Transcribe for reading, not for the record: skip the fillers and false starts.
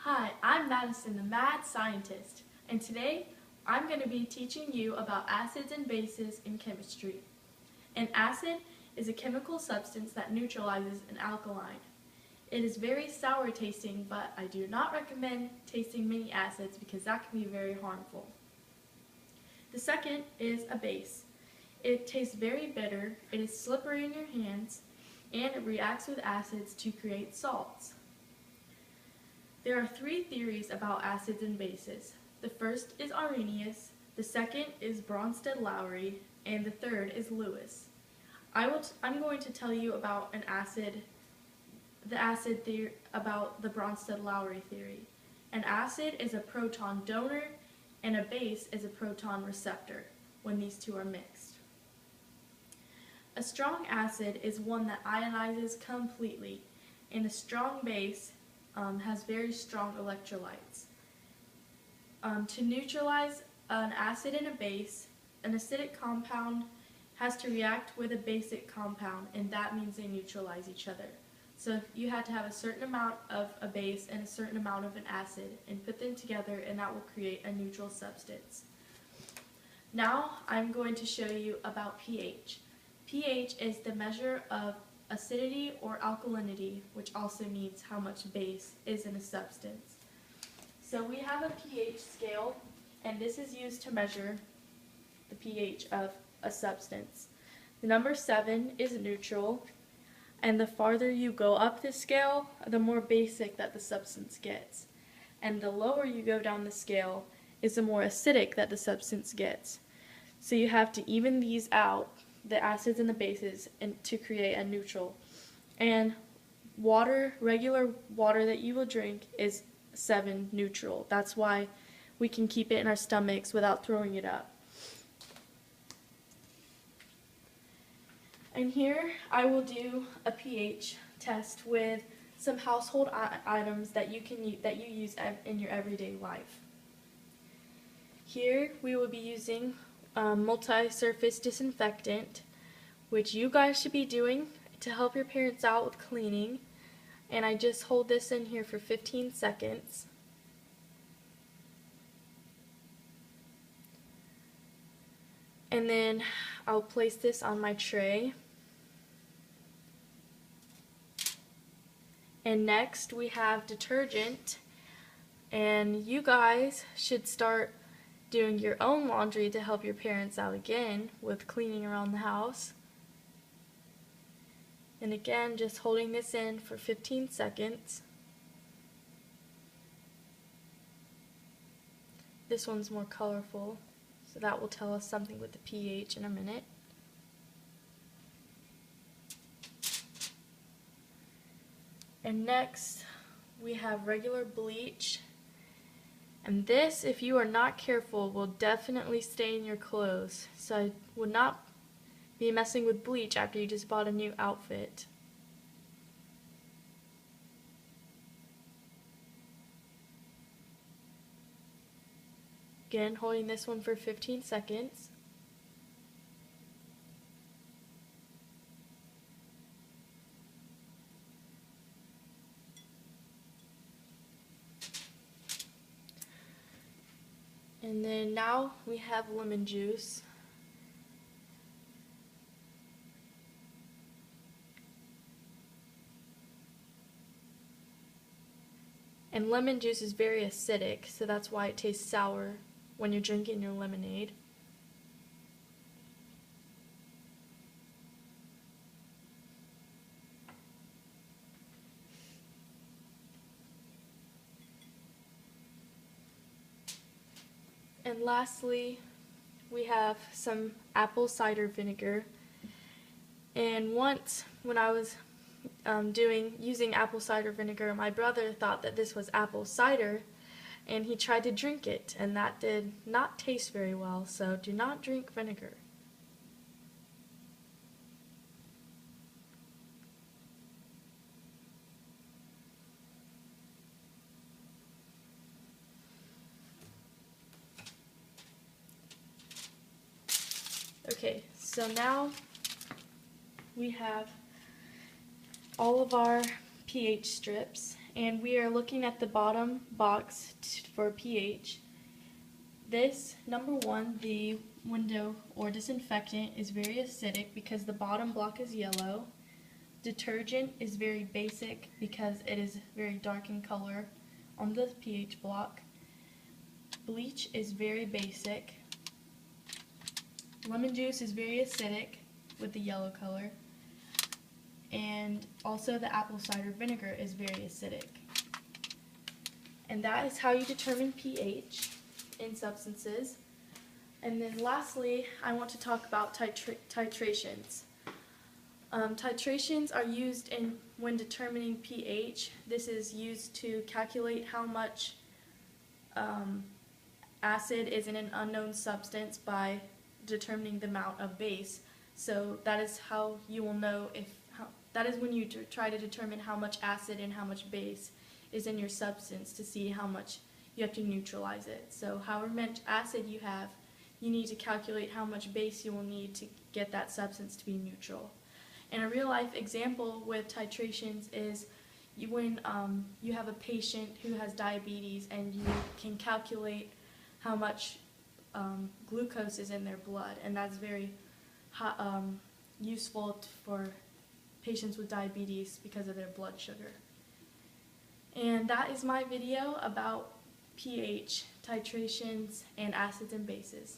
Hi, I'm Madison, the mad scientist, and today I'm going to be teaching you about acids and bases in chemistry. An acid is a chemical substance that neutralizes an alkaline. It is very sour tasting, but I do not recommend tasting many acids because that can be very harmful. The second is a base. It tastes very bitter, it is slippery in your hands, and it reacts with acids to create salts. There are three theories about acids and bases. The first is Arrhenius, the second is Bronsted-Lowry, and the third is Lewis. I'm going to tell you about the acid theory, about the Bronsted-Lowry theory. An acid is a proton donor, and a base is a proton receptor when these two are mixed. A strong acid is one that ionizes completely, and a strong base has very strong electrolytes. To neutralize an acid and a base, an acidic compound has to react with a basic compound, and that means they neutralize each other. So you had to have a certain amount of a base and a certain amount of an acid and put them together, and that will create a neutral substance. Now I'm going to show you about pH. pH is the measure of acidity or alkalinity, which also means how much base is in a substance. So we have a pH scale, and this is used to measure the pH of a substance. The number 7 is neutral, and the farther you go up the scale, the more basic that the substance gets. And the lower you go down the scale is the more acidic that the substance gets. So you have to even these out, the acids and the bases, and to create a neutral. And water, regular water that you will drink, is 7 neutral. That's why we can keep it in our stomachs without throwing it up. And here I will do a pH test with some household items that you use in your everyday life. Here we will be using multi-surface disinfectant, which you guys should be doing to help your parents out with cleaning. And I just hold this in here for 15 seconds. And then I'll place this on my tray. And next we have detergent, and you guys should start doing your own laundry to help your parents out again with cleaning around the house. And again, just holding this in for 15 seconds. This one's more colorful, so that will tell us something with the pH in a minute. And next, we have regular bleach. And this, if you are not careful, will definitely stain your clothes. So I would not be messing with bleach after you just bought a new outfit. Again, holding this one for 15 seconds. And then now we have lemon juice. And lemon juice is very acidic, so that's why it tastes sour when you're drinking your lemonade. And lastly, we have some apple cider vinegar. And once, when I was using apple cider vinegar, my brother thought that this was apple cider, and he tried to drink it, and that did not taste very well, so do not drink vinegar. Okay, so now we have all of our pH strips, and we are looking at the bottom box for pH. This, number one, the window or disinfectant is very acidic because the bottom block is yellow. Detergent is very basic because it is very dark in color on the pH block. Bleach is very basic. Lemon juice is very acidic with the yellow color. And also the apple cider vinegar is very acidic. And that is how you determine pH in substances. And then lastly, I want to talk about titrations. Titrations are used when determining pH. This is used to calculate how much acid is in an unknown substance by determining the amount of base. So that is how you will know that is when you try to determine how much acid and how much base is in your substance to see how much you have to neutralize it. So however much acid you have, you need to calculate how much base you will need to get that substance to be neutral. And a real life example with titrations is when you have a patient who has diabetes and you can calculate how much glucose is in their blood, and that's very useful for patients with diabetes because of their blood sugar. And that is my video about pH, titrations, and acids and bases.